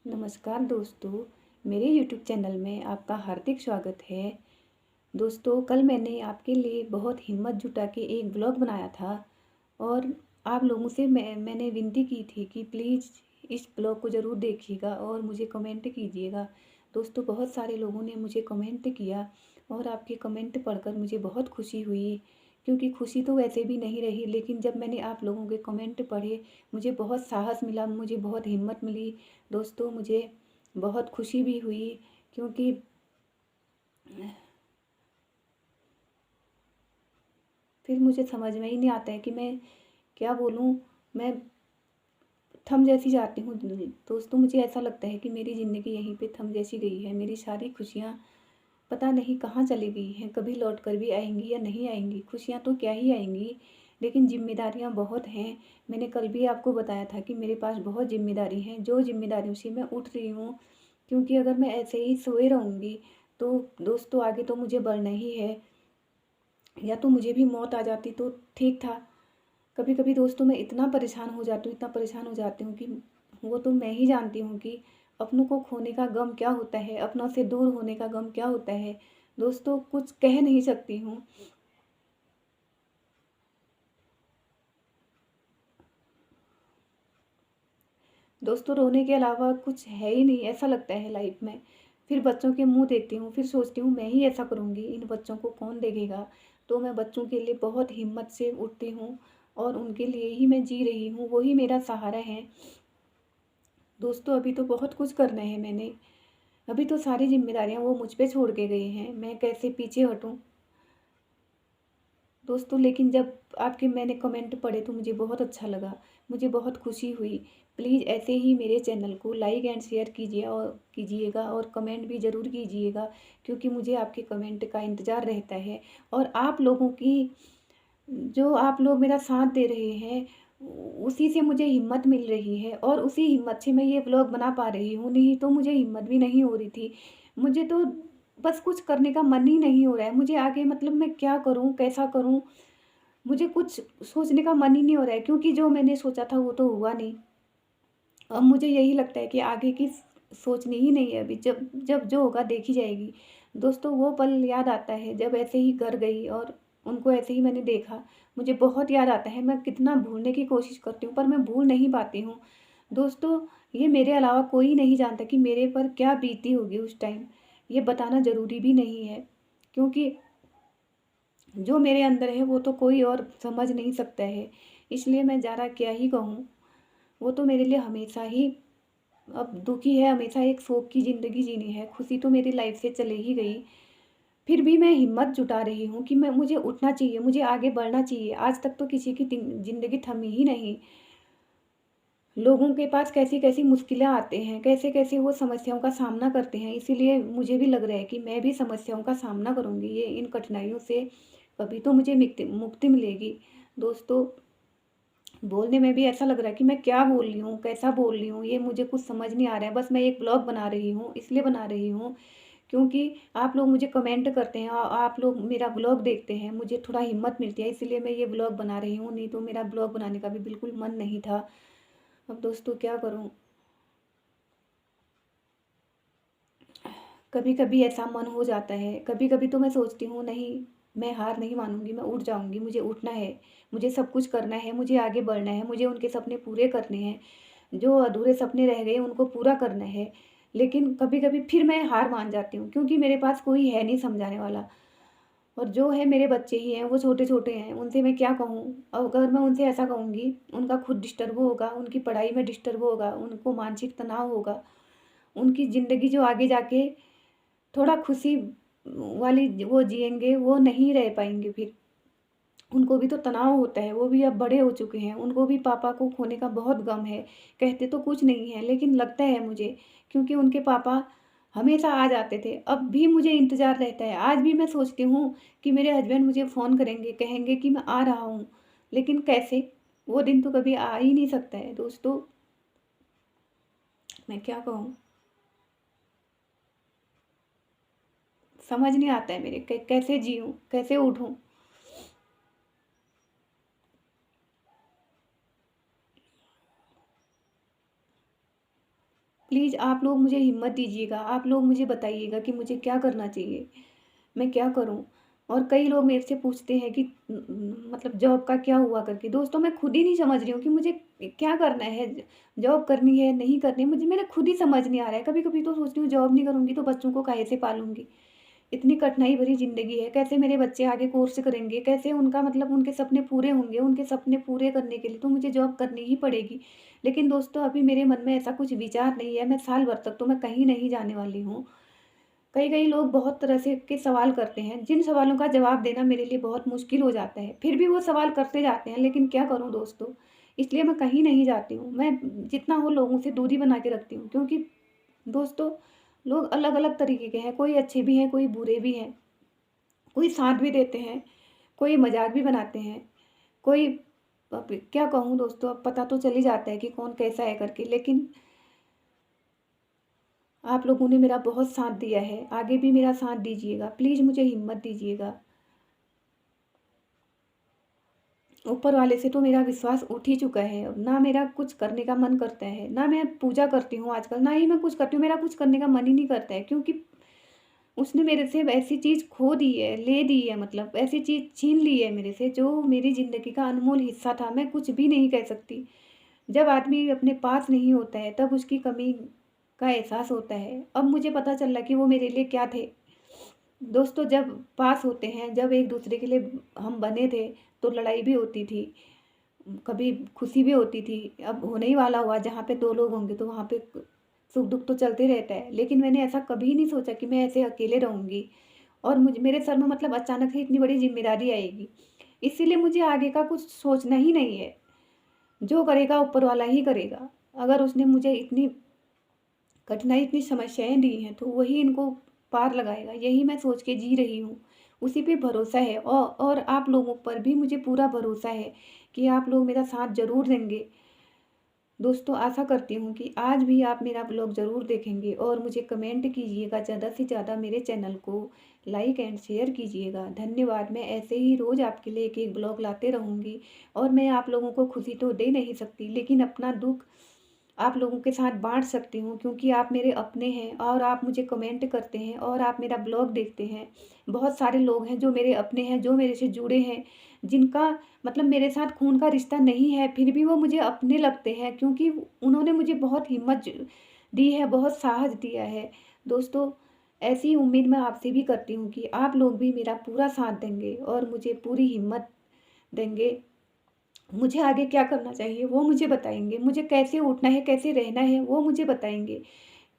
नमस्कार दोस्तों, मेरे यूट्यूब चैनल में आपका हार्दिक स्वागत है। दोस्तों, कल मैंने आपके लिए बहुत हिम्मत जुटा के एक ब्लॉग बनाया था और आप लोगों से मैंने विनती की थी कि प्लीज़ इस ब्लॉग को ज़रूर देखिएगा और मुझे कमेंट कीजिएगा। दोस्तों, बहुत सारे लोगों ने मुझे कमेंट किया और आपके कमेंट पढ़कर मुझे बहुत खुशी हुई, क्योंकि खुशी तो वैसे भी नहीं रही, लेकिन जब मैंने आप लोगों के कमेंट पढ़े, मुझे बहुत साहस मिला, मुझे बहुत हिम्मत मिली। दोस्तों, मुझे बहुत खुशी भी हुई, क्योंकि फिर मुझे समझ में ही नहीं आता है कि मैं क्या बोलूँ। मैं थम जैसी जाती हूँ। दोस्तों, मुझे ऐसा लगता है कि मेरी ज़िंदगी यहीं पे थम जैसी गई है। मेरी सारी खुशियाँ पता नहीं कहाँ चली गई हैं, कभी लौट कर भी आएँगी या नहीं आएँगी। खुशियाँ तो क्या ही आएँगी, लेकिन ज़िम्मेदारियाँ बहुत हैं। मैंने कल भी आपको बताया था कि मेरे पास बहुत ज़िम्मेदारी हैं, जो ज़िम्मेदारियों से मैं उठ रही हूँ, क्योंकि अगर मैं ऐसे ही सोए रहूँगी, तो दोस्तों आगे तो मुझे बढ़ना ही है, या तो मुझे भी मौत आ जाती तो ठीक था। कभी-कभी दोस्तों मैं इतना परेशान हो जाती हूँ, इतना परेशान हो जाती हूँ कि वो तो मैं ही जानती हूँ कि अपनों को खोने का गम क्या होता है, अपनों से दूर होने का गम क्या होता है। दोस्तों, कुछ कह नहीं सकती हूँ। दोस्तों, रोने के अलावा कुछ है ही नहीं, ऐसा लगता है लाइफ में। फिर बच्चों के मुँह देखती हूँ, फिर सोचती हूँ मैं ही ऐसा करूँगी, इन बच्चों को कौन देखेगा? तो मैं बच्चों के लिए बहुत हिम्मत से उठती हूँ और उनके लिए ही मैं जी रही हूँ, वो ही मेरा सहारा है। दोस्तों, अभी तो बहुत कुछ करना है मैंने। अभी तो सारी ज़िम्मेदारियाँ वो मुझ पे छोड़ के गए हैं, मैं कैसे पीछे हटूँ? दोस्तों, लेकिन जब आपके मैंने कमेंट पढ़े तो मुझे बहुत अच्छा लगा, मुझे बहुत खुशी हुई। प्लीज़ ऐसे ही मेरे चैनल को लाइक एंड शेयर कीजिएगा और कमेंट भी ज़रूर कीजिएगा, क्योंकि मुझे आपके कमेंट का इंतज़ार रहता है। और आप लोगों की जो आप लोग मेरा साथ दे रहे हैं, उसी से मुझे हिम्मत मिल रही है और उसी हिम्मत से मैं ये व्लॉग बना पा रही हूँ, नहीं तो मुझे हिम्मत भी नहीं हो रही थी। मुझे तो बस कुछ करने का मन ही नहीं हो रहा है। मुझे आगे मतलब मैं क्या करूँ, कैसा करूँ? मुझे कुछ सोचने का मन ही नहीं हो रहा है, क्योंकि जो मैंने सोचा था वो तो हुआ नहीं। अब मुझे यही लगता है कि आगे की सोचनी ही नहीं है अभी, जब जब जो होगा देखी जाएगी। दोस्तों, वो पल याद आता है जब ऐसे ही घर गई और उनको ऐसे ही मैंने देखा। मुझे बहुत याद आता है, मैं कितना भूलने की कोशिश करती हूँ पर मैं भूल नहीं पाती हूँ। दोस्तों, ये मेरे अलावा कोई नहीं जानता कि मेरे पर क्या बीती होगी उस टाइम। ये बताना ज़रूरी भी नहीं है, क्योंकि जो मेरे अंदर है वो तो कोई और समझ नहीं सकता है। इसलिए मैं ज़्यादा क्या ही कहूँ। वो तो मेरे लिए हमेशा ही अब दुखी है, हमेशा एक शोक की ज़िंदगी जीनी है, खुशी तो मेरी लाइफ़ से चली ही गई। फिर भी मैं हिम्मत जुटा रही हूँ कि मैं मुझे उठना चाहिए, मुझे आगे बढ़ना चाहिए। आज तक तो किसी की ज़िंदगी थमी ही नहीं। लोगों के पास कैसी-कैसी मुश्किलें आते हैं, कैसे-कैसे वो समस्याओं का सामना करते हैं। इसीलिए मुझे भी लग रहा है कि मैं भी समस्याओं का सामना करूँगी। ये इन कठिनाइयों से कभी तो मुझे मिक्ति मुक्ति मिलेगी। दोस्तों, बोलने में भी ऐसा लग रहा है कि मैं क्या बोल रही हूँ, कैसा बोल रही हूँ, ये मुझे कुछ समझ नहीं आ रहा है। बस मैं एक ब्लॉग बना रही हूँ, इसलिए बना रही हूँ क्योंकि आप लोग मुझे कमेंट करते हैं, आप लोग मेरा ब्लॉग देखते हैं, मुझे थोड़ा हिम्मत मिलती है, इसीलिए मैं ये ब्लॉग बना रही हूँ, नहीं तो मेरा ब्लॉग बनाने का भी बिल्कुल मन नहीं था। अब दोस्तों क्या करूँ? कभी-कभी ऐसा मन हो जाता है, कभी-कभी तो मैं सोचती हूँ नहीं, मैं हार नहीं मानूँगी, मैं उठ जाऊँगी, मुझे उठना है, मुझे सब कुछ करना है, मुझे आगे बढ़ना है, मुझे उनके सपने पूरे करने हैं, जो अधूरे सपने रह गए उनको पूरा करना है। लेकिन कभी-कभी फिर मैं हार मान जाती हूँ, क्योंकि मेरे पास कोई है नहीं समझाने वाला, और जो है मेरे बच्चे ही हैं, वो छोटे-छोटे हैं, उनसे मैं क्या कहूँ? अगर मैं उनसे ऐसा कहूँगी, उनका खुद डिस्टर्ब होगा, उनकी पढ़ाई में डिस्टर्ब होगा, उनको मानसिक तनाव होगा, उनकी ज़िंदगी जो आगे जाके थोड़ा खुशी वाली वो जिएँगे, वो नहीं रह पाएँगे फिर। उनको भी तो तनाव होता है, वो भी अब बड़े हो चुके हैं, उनको भी पापा को खोने का बहुत गम है। कहते तो कुछ नहीं है, लेकिन लगता है मुझे, क्योंकि उनके पापा हमेशा आ जाते थे, अब भी मुझे इंतज़ार रहता है। आज भी मैं सोचती हूँ कि मेरे हस्बैंड मुझे फ़ोन करेंगे, कहेंगे कि मैं आ रहा हूँ, लेकिन कैसे? वो दिन तो कभी आ ही नहीं सकता है। दोस्तों, मैं क्या कहूँ? समझ नहीं आता है मेरे कैसे जिऊँ, कैसे उठूँ? प्लीज़ आप लोग मुझे हिम्मत दीजिएगा, आप लोग मुझे बताइएगा कि मुझे क्या करना चाहिए? मैं क्या करूँ? और कई लोग मेरे से पूछते हैं कि मतलब जॉब का क्या हुआ करके। दोस्तों मैं खुद ही नहीं समझ रही हूँ कि मुझे क्या करना है? जॉब करनी है, नहीं करनी है, मुझे मेरा खुद ही समझ नहीं आ रहा है। कभी-कभी तो सोचती हूँ जॉब नहीं करूँगी तो बच्चों को काहे से पालूँगी? इतनी कठिनाई भरी ज़िंदगी है, कैसे मेरे बच्चे आगे कोर्स करेंगे? कैसे उनका मतलब उनके सपने पूरे होंगे? उनके सपने पूरे करने के लिए तो मुझे जॉब करनी ही पड़ेगी। लेकिन दोस्तों अभी मेरे मन में ऐसा कुछ विचार नहीं है, मैं साल भर तक तो मैं कहीं नहीं जाने वाली हूँ। कई-कई लोग बहुत तरह से के सवाल करते हैं, जिन सवालों का जवाब देना मेरे लिए बहुत मुश्किल हो जाता है। फिर भी वो सवाल करते जाते हैं, लेकिन क्या करूँ दोस्तों? इसलिए मैं कहीं नहीं जाती हूँ। मैं जितना हो लोगों से दूरी बना के रखती हूँ, क्योंकि दोस्तों लोग अलग-अलग तरीके के हैं, कोई अच्छे भी हैं, कोई बुरे भी हैं, कोई साथ भी देते हैं, कोई मज़ाक भी बनाते हैं, कोई अब क्या कहूँ दोस्तों, अब पता तो चल ही जाता है कि कौन कैसा है करके। लेकिन आप लोगों ने मेरा बहुत साथ दिया है, आगे भी मेरा साथ दीजिएगा। प्लीज़ मुझे हिम्मत दीजिएगा। ऊपर वाले से तो मेरा विश्वास उठ ही चुका है। अब ना मेरा कुछ करने का मन करता है, ना मैं पूजा करती हूँ आजकल, ना ही मैं कुछ करती हूँ। मेरा कुछ करने का मन ही नहीं करता है, क्योंकि उसने मेरे से ऐसी चीज़ खो दी है, ले दी है, मतलब ऐसी चीज़ छीन ली है मेरे से जो मेरी ज़िंदगी का अनमोल हिस्सा था। मैं कुछ भी नहीं कह सकती। जब आदमी अपने पास नहीं होता है तब उसकी कमी का एहसास होता है। अब मुझे पता चल रहा कि वो मेरे लिए क्या थे। दोस्तों जब पास होते हैं, जब एक-दूसरे के लिए हम बने थे, तो लड़ाई भी होती थी, कभी खुशी भी होती थी। अब होने ही वाला हुआ जहाँ पे 2 लोग होंगे तो वहाँ पे सुख-दुःख तो चलते रहता है। लेकिन मैंने ऐसा कभी नहीं सोचा कि मैं ऐसे अकेले रहूँगी और मेरे सर में मतलब अचानक से इतनी बड़ी ज़िम्मेदारी आएगी। इसीलिए मुझे आगे का कुछ सोचना ही नहीं है। जो करेगा ऊपर वाला ही करेगा। अगर उसने मुझे इतनी कठिनाई, इतनी समस्याएँ दी हैं, तो वही इनको पार लगाएगा, यही मैं सोच के जी रही हूँ। उसी पे भरोसा है और आप लोगों पर भी मुझे पूरा भरोसा है कि आप लोग मेरा साथ ज़रूर देंगे। दोस्तों आशा करती हूँ कि आज भी आप मेरा ब्लॉग ज़रूर देखेंगे और मुझे कमेंट कीजिएगा, ज़्यादा से ज़्यादा मेरे चैनल को लाइक एंड शेयर कीजिएगा। धन्यवाद। मैं ऐसे ही रोज़ आपके लिए एक-एक ब्लॉग लाते रहूँगी और मैं आप लोगों को खुशी तो दे नहीं सकती, लेकिन अपना दुःख आप लोगों के साथ बाँट सकती हूँ, क्योंकि आप मेरे अपने हैं और आप मुझे कमेंट करते हैं और आप मेरा ब्लॉग देखते हैं। बहुत सारे लोग हैं जो मेरे अपने हैं, जो मेरे से जुड़े हैं, जिनका मतलब मेरे साथ खून का रिश्ता नहीं है, फिर भी वो मुझे अपने लगते हैं, क्योंकि उन्होंने मुझे बहुत हिम्मत दी है, बहुत साहस दिया है। दोस्तों ऐसी ही उम्मीद मैं आपसे भी करती हूँ कि आप लोग भी मेरा पूरा साथ देंगे और मुझे पूरी हिम्मत देंगे। मुझे आगे क्या करना चाहिए वो मुझे बताएँगे, मुझे कैसे उठना है, कैसे रहना है वो मुझे बताएँगे।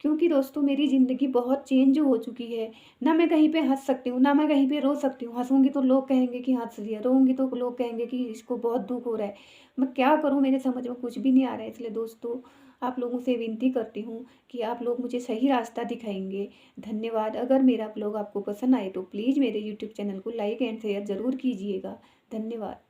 क्योंकि दोस्तों मेरी ज़िंदगी बहुत चेंज हो चुकी है। ना मैं कहीं पे हँस सकती हूँ, ना मैं कहीं पे रो सकती हूँ। हँसूँगी तो लोग कहेंगे कि हँस रही है, रोऊँगी तो लोग कहेंगे कि इसको बहुत दुःख हो रहा है। मैं क्या करूँ, मेरे समझ में कुछ भी नहीं आ रहा है। इसलिए दोस्तों आप लोगों से विनती करती हूँ कि आप लोग मुझे सही रास्ता दिखाएँगे। धन्यवाद। अगर मेरा ब्लॉग आपको पसंद आए तो प्लीज़ मेरे यूट्यूब चैनल को लाइक एंड शेयर ज़रूर कीजिएगा। धन्यवाद।